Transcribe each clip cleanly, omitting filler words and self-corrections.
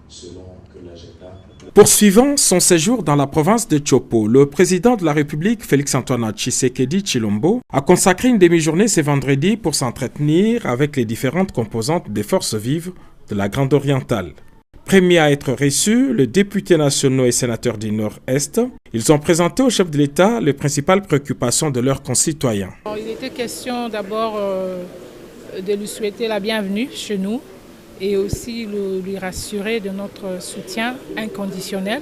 selon que l'agenda. Poursuivant son séjour dans la province de Chopo, le président de la République, Félix-Antoine Tshisekedi Tshilombo, a consacré une demi-journée ce vendredi pour s'entretenir avec les différentes composantes des forces vives de la Grande Orientale. Premier à être reçu, les députés nationaux et sénateurs du Nord-Est, ils ont présenté au chef de l'État les principales préoccupations de leurs concitoyens. Il était question d'abord de lui souhaiter la bienvenue chez nous et aussi lui rassurer de notre soutien inconditionnel,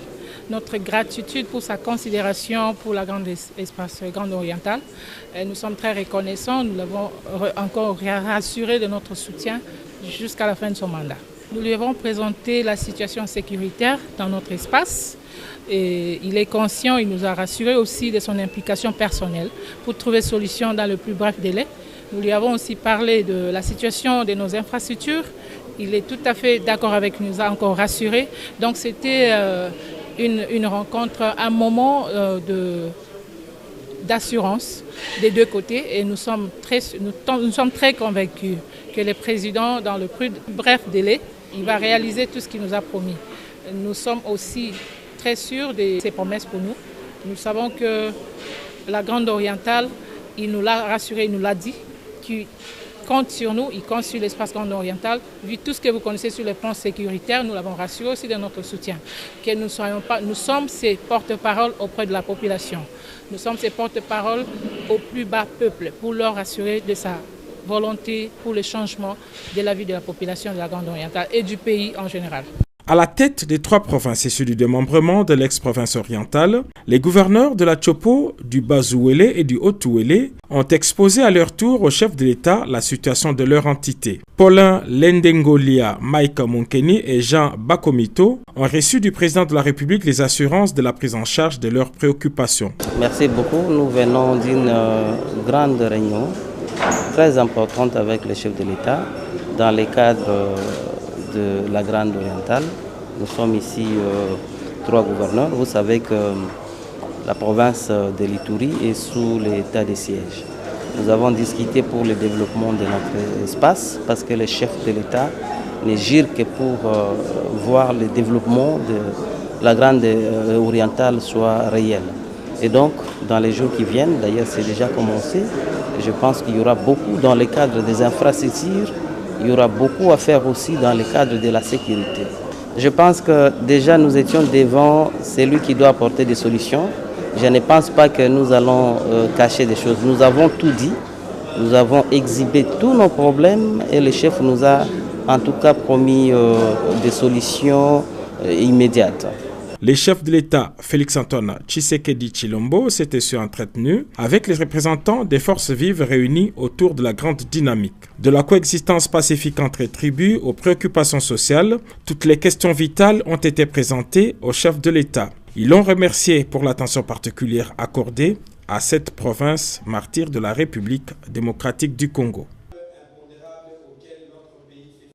notre gratitude pour sa considération pour la grande espace Grande Orientale. Nous sommes très reconnaissants, nous l'avons encore rassuré de notre soutien jusqu'à la fin de son mandat. Nous lui avons présenté la situation sécuritaire dans notre espace et il est conscient, il nous a rassuré aussi de son implication personnelle pour trouver solution dans le plus bref délai. Nous lui avons aussi parlé de la situation de nos infrastructures. Il est tout à fait d'accord avec nous, il nous a encore rassuré. Donc c'était une rencontre, un moment d'assurance des deux côtés et nous sommes très convaincus que le président, dans le plus bref délai, il va réaliser tout ce qu'il nous a promis. Nous sommes aussi très sûrs de ses promesses pour nous. Nous savons que la Grande Orientale, il nous l'a rassuré, il nous l'a dit, qu'il compte sur nous, il compte sur l'espace Grande Orientale. Vu tout ce que vous connaissez sur le plan sécuritaire, nous l'avons rassuré aussi de notre soutien. Que nous sommes ses porte-parole auprès de la population. Nous sommes ses porte-parole au plus bas peuple pour leur rassurer de sa volonté pour le changement de la vie de la population de la Grande Orientale et du pays en général. À la tête des 3 provinces issues du démembrement de l'ex-province orientale, les gouverneurs de la Chopo, du Bas-Ouélé et du Haut-Ouélé ont exposé à leur tour au chef de l'État la situation de leur entité. Paulin Lendengolia, Mike Monkeni et Jean Bakomito ont reçu du président de la République les assurances de la prise en charge de leurs préoccupations. Merci beaucoup. Nous venons d'une grande réunion très importante avec le chef de l'État dans le cadre de la Grande Orientale. Nous sommes ici 3 gouverneurs. Vous savez que la province de l'Ituri est sous l'état de siège. Nous avons discuté pour le développement de notre espace parce que le chef de l'État ne gire que pour voir le développement de la Grande Orientale soit réel. Et donc, dans les jours qui viennent, d'ailleurs c'est déjà commencé, je pense qu'il y aura beaucoup dans le cadre des infrastructures, il y aura beaucoup à faire aussi dans le cadre de la sécurité. Je pense que déjà nous étions devant celui qui doit apporter des solutions. Je ne pense pas que nous allons cacher des choses. Nous avons tout dit, nous avons exhibé tous nos problèmes et le chef nous a en tout cas promis des solutions immédiates. Les chefs de l'État, Félix-Antoine Tshisekedi Tshilombo, s'étaient entretenus avec les représentants des forces vives réunies autour de la grande dynamique. De la coexistence pacifique entre tribus aux préoccupations sociales, toutes les questions vitales ont été présentées aux chefs de l'État. Ils l'ont remercié pour l'attention particulière accordée à cette province martyre de la République démocratique du Congo.